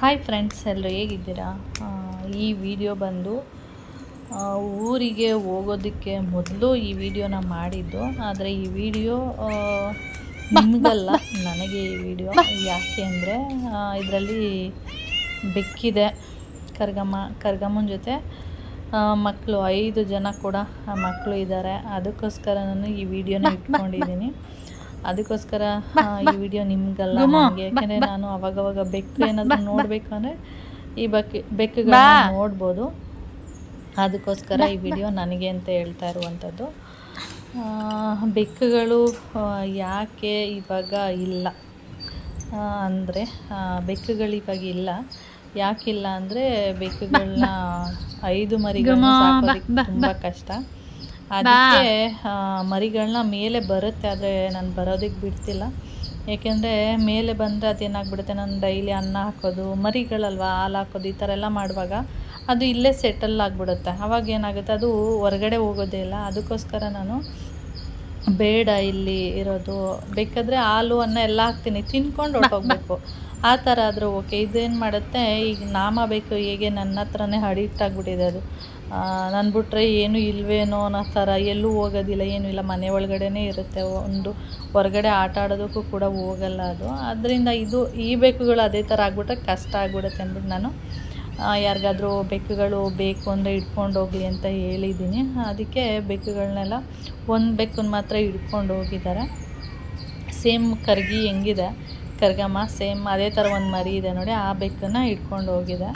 Hi friends, ಎಲ್ಲರೂ ಹೇಗಿದ್ದೀರಾ? ಈ ವಿಡಿಯೋ ಬಂದು ಊರಿಗೆ ಹೋಗೋದಕ್ಕೆ ಮೊದಲು ಈ ವಿಡಿಯೋನ ಮಾಡಿದ್ದು. ಆದರೆ ಈ ವಿಡಿಯೋ ನಿಮಗಲ್ಲ, ನನಗೆ ಈ ವಿಡಿಯೋ. ಯಾಕೆ ಅಂದರೆ ಇದರಲ್ಲಿ ಬೆಕ್ಕಿದೆ, ಕರ್ಗಮ್ಮನ ಜೊತೆ ಮಕ್ಕಳು 5 ಜನ ಕೂಡ ಮಕ್ಕಳು ಇದ್ದಾರೆ. ಅದಕ್ಕೋಸ್ಕರ ನಾನು ಈ ವಿಡಿಯೋನ ಇಟ್ಕೊಂಡಿದ್ದೀನಿ. ಅದಕ್ಕೋಸ್ಕರ ಈ ವಿಡಿಯೋ ನಿಮಗಲ್ಲ, ನನಗೆ. ಯಾಕೆಂದರೆ ನಾನು ಅವಾಗವಾಗ ಬೆಕ್ಕು ಏನಾದರೂ ನೋಡಬೇಕಂದ್ರೆ ಈ ಬೆಕ್ಕುಗಳನ್ನ ನೋಡ್ಬೋದು. ಅದಕ್ಕೋಸ್ಕರ ಈ ವಿಡಿಯೋ ನನಗೆ ಅಂತ ಹೇಳ್ತಾ ಇರುವಂಥದ್ದು. ಬೆಕ್ಕುಗಳು ಯಾಕೆ ಇವಾಗ ಇಲ್ಲ ಅಂದರೆ, ಬೆಕ್ಕುಗಳು ಇವಾಗ ಇಲ್ಲ. ಯಾಕಿಲ್ಲ ಅಂದರೆ, ಬೆಕ್ಕುಗಳನ್ನ 5 ಮರಿಗಳನ್ನ ಸಾಕೋದಕ್ಕೆ ತುಂಬ ಕಷ್ಟ. ಅದಕ್ಕೆ ಮರಿಗಳನ್ನ ಮೇಲೆ ಬರುತ್ತೆ, ಆದರೆ ನಾನು ಬರೋದಕ್ಕೆ ಬಿಡ್ತಿಲ್ಲ. ಏಕೆಂದರೆ ಮೇಲೆ ಬಂದರೆ ಅದೇನಾಗ್ಬಿಡುತ್ತೆ, ನಾನು ಡೈಲಿ ಅನ್ನ ಹಾಕೋದು, ಮರಿಗಳಲ್ವ ಹಾಲು ಹಾಕೋದು, ಈ ಥರ ಎಲ್ಲ ಮಾಡುವಾಗ ಅದು ಇಲ್ಲೇ ಸೆಟಲ್ ಆಗಿಬಿಡುತ್ತೆ. ಅವಾಗ ಏನಾಗುತ್ತೆ, ಅದು ಹೊರಗಡೆ ಹೋಗೋದೇ ಇಲ್ಲ. ಅದಕ್ಕೋಸ್ಕರ ನಾನು ಬೇಡ ಇಲ್ಲಿ ಇರೋದು, ಬೇಕಾದರೆ ಹಾಲು ಅನ್ನ ಎಲ್ಲ ಹಾಕ್ತೀನಿ, ತಿನ್ಕೊಂಡು ಹೊರಟೋಗ್ಬೇಕು. ಆ ಥರ ಆದರೂ ಓಕೆ. ಇದೇನು ಮಾಡುತ್ತೆ, ಈಗ ನಾಮ ಬೇಕು ಹೇಗೆ ನನ್ನ ಹತ್ರನೇ ಅಡಿಕ್ಟ್ ಆಗಿಬಿಟ್ಟಿದೆ. ಅದು ನಾನು ಬಿಟ್ರೆ ಏನೂ ಇಲ್ವೇನೋ ಅನ್ನೋ ಥರ, ಎಲ್ಲೂ ಹೋಗೋದಿಲ್ಲ, ಏನೂ ಇಲ್ಲ, ಮನೆ ಒಳಗಡೆನೇ ಇರುತ್ತೆ. ಒಂದು ಹೊರಗಡೆ ಆಟ ಆಡೋದಕ್ಕೂ ಕೂಡ ಹೋಗಲ್ಲ ಅದು. ಅದರಿಂದ ಈ ಬೆಕ್ಕುಗಳು ಅದೇ ಥರ ಆಗಿಬಿಟ್ರೆ ಕಷ್ಟ ಆಗಿಬಿಡುತ್ತೆ ಅಂದ್ಬಿಟ್ಟು ನಾನು ಯಾರಿಗಾದರೂ ಬೆಕ್ಕುಗಳು ಬೇಕು ಅಂದರೆ ಹಿಡ್ಕೊಂಡು ಹೋಗಲಿ ಅಂತ ಹೇಳಿದ್ದೀನಿ. ಅದಕ್ಕೆ ಬೆಕ್ಕುಗಳನ್ನೆಲ್ಲ ಒಂದು ಬೆಕ್ಕನ್ನು ಮಾತ್ರ ಹಿಡ್ಕೊಂಡು ಹೋಗಿದ್ದಾರೆ. ಸೇಮ್ ಕರ್ಗಿ ಹೆಂಗಿದೆ ಕರ್ಗಮ್ಮ, ಸೇಮ್ ಅದೇ ಥರ ಒಂದು ಮರಿ ಇದೆ ನೋಡಿ, ಆ ಬೆಕ್ಕನ್ನು ಹಿಡ್ಕೊಂಡು ಹೋಗಿದೆ.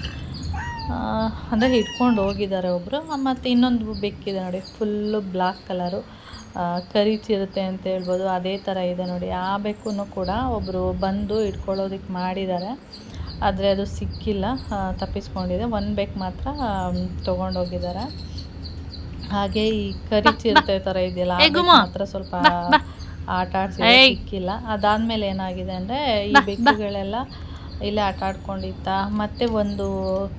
ಅಂದರೆ ಹಿಡ್ಕೊಂಡು ಹೋಗಿದ್ದಾರೆ ಒಬ್ಬರು. ಮತ್ತು ಇನ್ನೊಂದು ಬೆಕ್ಕಿದೆ ನೋಡಿ, ಫುಲ್ಲು ಬ್ಲ್ಯಾಕ್ ಕಲರು, ಕರಿಚಿರುತ್ತೆ ಅಂತ ಹೇಳ್ಬೋದು, ಅದೇ ಥರ ಇದೆ ನೋಡಿ. ಆ ಬೆಕ್ಕನ್ನು ಕೂಡ ಒಬ್ಬರು ಬಂದು ಹಿಡ್ಕೊಳ್ಳೋದಕ್ಕೆ ಮಾಡಿದ್ದಾರೆ, ಆದರೆ ಅದು ಸಿಕ್ಕಿಲ್ಲ, ತಪ್ಪಿಸ್ಕೊಂಡಿದೆ. ಒಂದು ಬೆಕ್ಕು ಮಾತ್ರ ತೊಗೊಂಡೋಗಿದ್ದಾರೆ. ಹಾಗೆ ಈ ಕರಿಚಿರುತ್ತೆ ಥರ ಇದೆಯಲ್ಲ, ಮಾತ್ರ ಸ್ವಲ್ಪ ಆಟ ಆಡಿಸಿ ಸಿಕ್ಕಿಲ್ಲ. ಅದಾದಮೇಲೆ ಏನಾಗಿದೆ ಅಂದರೆ, ಈ ಬೆಕ್ಕುಗಳೆಲ್ಲ ಇಲ್ಲೇ ಆಟ ಆಡ್ಕೊಂಡಿತ್ತ. ಮತ್ತು ಒಂದು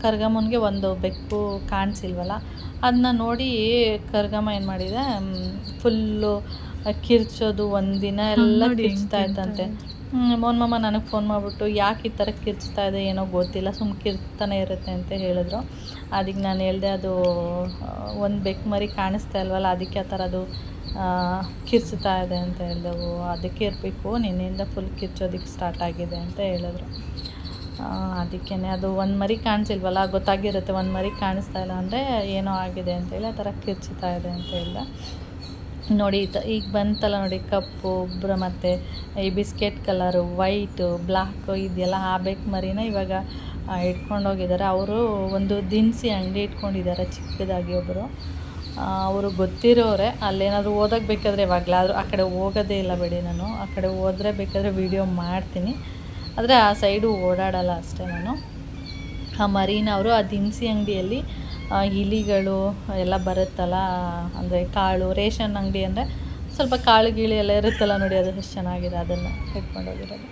ಕರ್ಗಮ್ಮನಿಗೆ ಒಂದು ಬೆಕ್ಕು ಕಾಣಿಸಿಲ್ವಲ್ಲ, ಅದನ್ನ ನೋಡಿ ಕರ್ಗಮ್ಮ ಏನು ಮಾಡಿದೆ, ಫುಲ್ಲು ಕಿರ್ಚೋದು, ಒಂದಿನ ಎಲ್ಲ ಕಿರ್ಚ್ತಾ ಇತ್ತಂತೆ. ಮೋನ್ಮಮ್ಮ ನನಗೆ ಫೋನ್ ಮಾಡಿಬಿಟ್ಟು, ಯಾಕೆ ಈ ಥರ ಕಿರ್ಚ್ತಾ ಇದೆ ಏನೋ ಗೊತ್ತಿಲ್ಲ, ಸುಮ್ಮನೆ ಕಿರ್ತಾನೆ ಇರುತ್ತೆ ಅಂತ ಹೇಳಿದ್ರು. ಅದಕ್ಕೆ ನಾನು ಹೇಳಿದೆ, ಅದು ಒಂದು ಬೆಕ್ಕು ಮರಿ ಕಾಣಿಸ್ತಾ ಇಲ್ವಲ್ಲ, ಅದಕ್ಕೆ ಆ ಥರ ಅದು ಕಿರ್ಚ್ತಾ ಇದೆ ಅಂತ ಹೇಳಿದೆವು. ಅದಕ್ಕೆ ಇರಬೇಕು, ನಿನ್ನೆಯಿಂದ ಫುಲ್ ಕಿರ್ಚೋದಕ್ಕೆ ಸ್ಟಾರ್ಟ್ ಆಗಿದೆ ಅಂತ ಹೇಳಿದ್ರು. ಅದಕ್ಕೇ ಅದು ಒಂದು ಮರಿ ಕಾಣಿಸಿಲ್ವಲ್ಲ, ಗೊತ್ತಾಗಿರುತ್ತೆ, ಒಂದು ಮರಿ ಕಾಣಿಸ್ತಾ ಇಲ್ಲ ಅಂದರೆ ಏನೋ ಆಗಿದೆ ಅಂತೇಳಿ ಆ ಥರ ಕಿರ್ಚ್ತಾ ಇದೆ ಅಂತ ಹೇಳಿದೆ. ನೋಡಿ ಈಗ ಬಂತಲ್ಲ ನೋಡಿ, ಕಪ್ಪು ಮತ್ತು ಈ ಬಿಸ್ಕೆಟ್ ಕಲರು, ವೈಟು, ಬ್ಲ್ಯಾಕು ಇದೆಯಲ್ಲ, ಆ ಬೆಕ್ಕು ಮರಿನ ಇವಾಗ ಇಟ್ಕೊಂಡೋಗಿದ್ದಾರೆ. ಅವರು ಒಂದು ದಿನಸಿ ಅಂಗಡಿ ಇಟ್ಕೊಂಡಿದ್ದಾರೆ ಚಿಕ್ಕದಾಗಿ. ಒಬ್ಬರು ಅವರು ಗೊತ್ತಿರೋರೆ, ಅಲ್ಲೇನಾದರೂ ಓದೋಕ್ಕೆ ಬೇಕಾದರೆ ಯಾವಾಗಲಾದರೂ, ಆ ಕಡೆ ಹೋಗೋದೇ ಇಲ್ಲ ಬಿಡಿ, ನಾನು ಆ ಕಡೆ ಹೋದರೆ ಬೇಕಾದರೆ ವೀಡಿಯೋ ಮಾಡ್ತೀನಿ, ಆದರೆ ಆ ಸೈಡು ಓಡಾಡಲ್ಲ ಅಷ್ಟೇ ನಾನು. ಆ ಮರಿನ ಅವರು ಆ ದಿನಸಿ ಅಂಗಡಿಯಲ್ಲಿ ಇಲಿಗಳು ಎಲ್ಲ ಬರುತ್ತಲ್ಲ, ಅಂದರೆ ಕಾಳು, ರೇಷನ್ ಅಂಗಡಿ ಅಂದರೆ ಸ್ವಲ್ಪ ಕಾಳು ಗೀಳಿ ಎಲ್ಲ ಇರುತ್ತಲ್ಲ ನೋಡಿ, ಅದು ಎಷ್ಟು ಚೆನ್ನಾಗಿದೆ, ಅದನ್ನು ಇಟ್ಕೊಂಡೋಗಿರೋದು.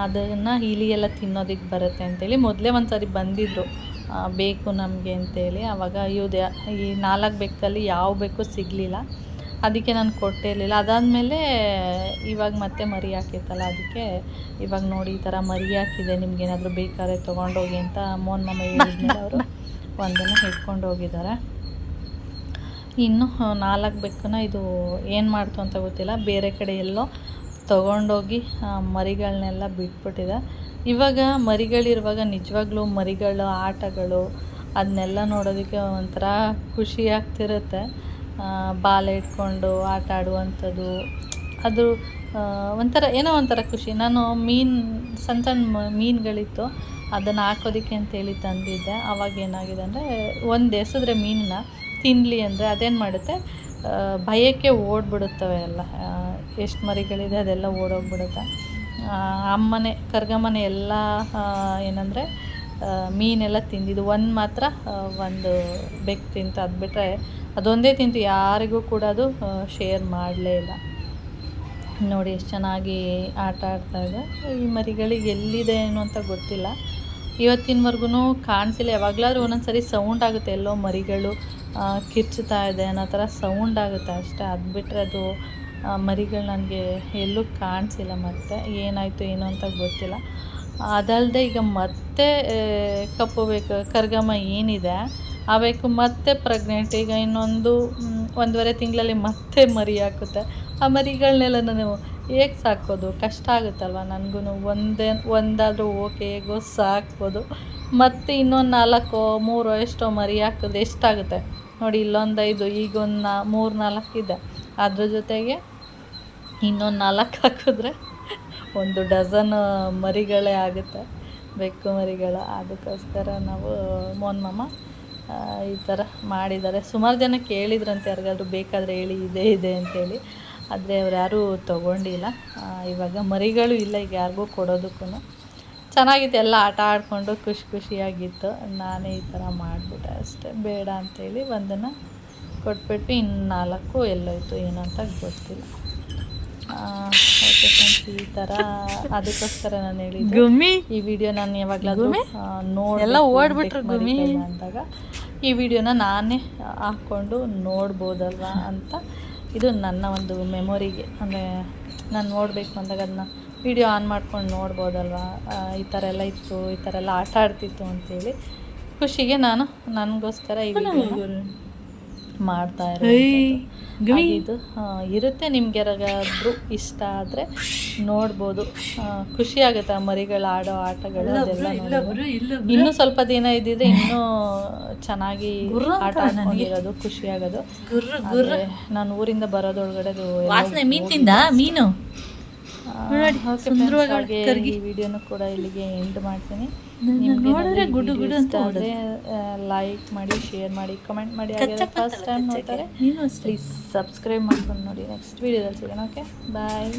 ಅದನ್ನು ಇಲಿ ಎಲ್ಲ ತಿನ್ನೋದಕ್ಕೆ ಬರುತ್ತೆ ಅಂತೇಳಿ ಮೊದಲೇ ಒಂದು ಸಾರಿ ಬಂದಿದ್ದರು, ಬೇಕು ನಮಗೆ ಅಂತೇಳಿ. ಆವಾಗ ಈ 4 ಬೆಕ್ಕಲ್ಲಿ ಯಾವ ಬೇಕು ಸಿಗಲಿಲ್ಲ, ಅದಕ್ಕೆ ನಾನು ಕೊಟ್ಟಿರಲಿಲ್ಲ. ಅದಾದಮೇಲೆ ಇವಾಗ ಮತ್ತೆ ಮರಿ ಹಾಕಿತ್ತಲ್ಲ, ಅದಕ್ಕೆ ಇವಾಗ ನೋಡಿ ಈ ಥರ ಮರಿ ಹಾಕಿದೆ, ನಿಮ್ಗೇನಾದರೂ ಬೇಕಾದ್ರೆ ತೊಗೊಂಡೋಗಿ ಅಂತ ಮೋನ್ಮಮ್ಮ ಹೇಳಿದ್ಮೇಲೆ ಅವರು ಒಂದನ್ನು ಹಿಡ್ಕೊಂಡು ಹೋಗಿದ್ದಾರೆ. ಇನ್ನು 4 ಬೆಕ್ಕನ್ನ ಇದು ಏನು ಮಾಡ್ತು ಅಂತ ಗೊತ್ತಿಲ್ಲ, ಬೇರೆ ಕಡೆ ಎಲ್ಲೋ ತೊಗೊಂಡೋಗಿ ಮರಿಗಳನ್ನೆಲ್ಲ ಬಿಟ್ಬಿಟ್ಟಿದೆ. ಇವಾಗ ಮರಿಗಳಿರುವಾಗ ನಿಜವಾಗ್ಲೂ ಮರಿಗಳ ಆಟಗಳು ಅದನ್ನೆಲ್ಲ ನೋಡೋದಕ್ಕೆ ಒಂಥರ ಖುಷಿ ಆಗ್ತಿರುತ್ತೆ. ಬಾಲ ಇಟ್ಕೊಂಡು ಆಟ ಆಡುವಂಥದ್ದು, ಅದು ಒಂಥರ ಏನೋ ಒಂಥರ ಖುಷಿ. ನಾನು ಸಣ್ಣ ಮೀನುಗಳಿತ್ತು, ಅದನ್ನು ಹಾಕೋದಕ್ಕೆ ಅಂತೇಳಿ ತಂದಿದ್ದೆ. ಆವಾಗ ಏನಾಗಿದೆ ಅಂದರೆ, ಒಂದು ಎಸೆದ್ರೆ ಮೀನನ್ನ ತಿನ್ನಲಿ ಅಂದರೆ ಅದೇನು ಮಾಡುತ್ತೆ, ಭಯಕ್ಕೆ ಓಡಿಬಿಡುತ್ತವೆ ಎಲ್ಲ, ಎಷ್ಟು ಮರಿಗಳಿದೆ ಅದೆಲ್ಲ ಓಡೋಗ್ಬಿಡುತ್ತೆ. ಕರ್ಗಮ್ಮನೆ ಎಲ್ಲ ಏನಂದರೆ ಮೀನೆಲ್ಲ ತಿಂದಿದ್ದು, ಒಂದು ಮಾತ್ರ ಒಂದು ಬೆಕ್ಕು ತಿಂತು. ಅದು ಬಿಟ್ಟರೆ ಅದೊಂದೇ ತಿಂತು, ಯಾರಿಗೂ ಕೂಡ ಅದು ಶೇರ್ ಮಾಡಲೇ ಇಲ್ಲ. ನೋಡಿ ಎಷ್ಟು ಚೆನ್ನಾಗಿ ಆಟ ಆಡ್ತಾಯಿದೆ. ಈ ಮರಿಗಳಿಗೆ ಎಲ್ಲಿದೆ ಏನು ಅಂತ ಗೊತ್ತಿಲ್ಲ, ಇವತ್ತಿನವರೆಗೂ ಕಾಣಿಸಿಲ್ಲ. ಯಾವಾಗಲಾದ್ರೂ ಒಂದೊಂದು ಸರಿ ಸೌಂಡ್ ಆಗುತ್ತೆ, ಎಲ್ಲೋ ಮರಿಗಳು ಕಿರ್ಚ್ತಾ ಇದೆ ಅನ್ನೋ ಥರ ಸೌಂಡ್ ಆಗುತ್ತೆ ಅಷ್ಟೇ. ಅದು ಬಿಟ್ಟರೆ ಅದು ಮರಿಗಳು ನನಗೆ ಎಲ್ಲೂ ಕಾಣಿಸಿಲ್ಲ. ಮತ್ತು ಏನಾಯಿತು ಏನೋ ಅಂತ ಗೊತ್ತಿಲ್ಲ. ಅದಲ್ಲದೆ ಈಗ ಮತ್ತೆ ಕಪ್ಪು ಬೇಕು ಕರ್ಗಮ್ಮ ಏನಿದೆ ಆ ಬೇಕು ಮತ್ತೆ ಪ್ರೆಗ್ನೆಂಟ್. ಈಗ ಇನ್ನೊಂದು 1.5 ತಿಂಗಳಲ್ಲಿ ಮತ್ತೆ ಮರಿ ಹಾಕುತ್ತೆ. ಆ ಮರಿಗಳನ್ನೆಲ್ಲ ನಾನು ಹೇಗೆ ಸಾಕೋದು? ಕಷ್ಟ ಆಗುತ್ತಲ್ವ ನನಗೂ. ಒಂದಾದರೂ ಓಕೆ ಹೇಗೋ ಸಾಕ್ಬೋದು, ಮತ್ತು ಇನ್ನೊಂದು 4 3 ಎಷ್ಟೋ ಮರಿ ಹಾಕಿದ್ರೆ ಎಷ್ಟಾಗುತ್ತೆ ನೋಡಿ. ಇಲ್ಲೊಂದು 5, ಈಗ ಒಂದು 3-4 ಇದೆ. ಅದ್ರ ಜೊತೆಗೆ ಇನ್ನೊಂದು 4 ಹಾಕಿದ್ರೆ 1 ಡಜನ್ ಮರಿಗಳೇ ಆಗುತ್ತೆ, ಬೆಕ್ಕು ಮರಿಗಳ. ಅದಕ್ಕೋಸ್ಕರ ನಾವು ಮೋಹನ್ ಈ ಥರ ಮಾಡಿದ್ದಾರೆ. ಸುಮಾರು ಜನ ಕೇಳಿದ್ರಂತೆ, ಯಾರಿಗಾದ್ರೂ ಬೇಕಾದರೆ ಹೇಳಿ, ಇದೆ ಅಂತೇಳಿ. ಆದರೆ ಅವ್ರು ಯಾರೂ ತೊಗೊಂಡಿಲ್ಲ. ಇವಾಗ ಮರಿಗಳು ಇಲ್ಲ ಈಗ ಯಾರಿಗೂ ಕೊಡೋದಕ್ಕೂ. ಚೆನ್ನಾಗಿತ್ತು, ಎಲ್ಲ ಆಟ ಆಡಿಕೊಂಡು ಖುಷಿಯಾಗಿತ್ತು. ನಾನೇ ಈ ಥರ ಮಾಡಿಬಿಟ್ಟೆ ಅಷ್ಟೇ, ಬೇಡ ಅಂಥೇಳಿ ಒಂದನ್ನು ಕೊಟ್ಬಿಟ್ಟು ಇನ್ನು 4 ಎಲ್ಲೋಯ್ತು ಏನೋ ಅಂತ ಗೊತ್ತಿಲ್ಲ. ಓಕೆ ಫ್ರೆಂಡ್ಸ್, ಈ ಥರ ಅದಕ್ಕೋಸ್ಕರ ನಾನು ಹೇಳಿದ್ದು ಈ ವಿಡಿಯೋ ನಾನು ಯಾವಾಗಲಾದರೂ ನೋಡಿ ಅಂದಾಗ ಈ ವಿಡಿಯೋನ ನಾನೇ ಹಾಕ್ಕೊಂಡು ನೋಡ್ಬೋದಲ್ವಾ ಅಂತ. ಇದು ನನ್ನ ಒಂದು ಮೆಮೊರಿಗೆ, ಅಂದರೆ ನಾನು ನೋಡಬೇಕು ಅಂದಾಗ ಅದನ್ನ ವಿಡಿಯೋ ಆನ್ ಮಾಡ್ಕೊಂಡು ನೋಡ್ಬೋದಲ್ವಾ, ಈ ಥರ ಎಲ್ಲ ಇತ್ತು, ಈ ಥರ ಎಲ್ಲ ಆಟ ಆಡ್ತಿತ್ತು ಅಂಥೇಳಿ ಖುಷಿಗೆ ನಾನು ನನಗೋಸ್ಕರ ಈ ವಿಡಿಯೋ ಮಾಡ್ತಾ ಇರೋದು. ಇದು ಇರುತ್ತೆ, ನಿಮ್ಗೆ ಯಾರಿಗಾದ್ರೂ ಇಷ್ಟ ಆದರೆ ನೋಡ್ಬೋದು. ಖುಷಿಯಾಗುತ್ತೆ ಆ ಮರಿಗಳು ಆಡೋ ಆಟಗಳು ಅದೆಲ್ಲ ನೋಡೋದು. ಇನ್ನೂ ಸ್ವಲ್ಪ ದಿನ ಇದ್ದಿದ್ರೆ ಇನ್ನೂ ಚೆನ್ನಾಗಿ ಆಟ ಆಡ್ಕೊಂಡಿರೋದು, ಖುಷಿಯಾಗೋದು. ನಾನು ಊರಿಂದ ಬರೋದೊಳಗಡೆ ಮೀನು ಈ ವಿಡಿಯೋನು ಕೂಡ ಇಲ್ಲಿಗೆ ಎಂಡ್ ಮಾಡ್ತೀನಿ. ನಿಮಗೆ ಇಷ್ಟ ಆದರೆ ಲೈಕ್ ಮಾಡಿ, ಶೇರ್ ಮಾಡಿ, ಕಮೆಂಟ್ ಮಾಡಿ. ಹಾಗೆ ಫಸ್ಟ್ ಟೈಮ್ ನೋಡ್ತಾರೆ ಪ್ಲೀಸ್ ಸಬ್ಸ್ಕ್ರೈಬ್ ಮಾಡ್ಕೊಂಡು ನೋಡಿ. ನೆಕ್ಸ್ಟ್ ವಿಡಿಯೋದಲ್ಲಿ ಸಿಗೋಣ. ಓಕೆ, ಬಾಯ್.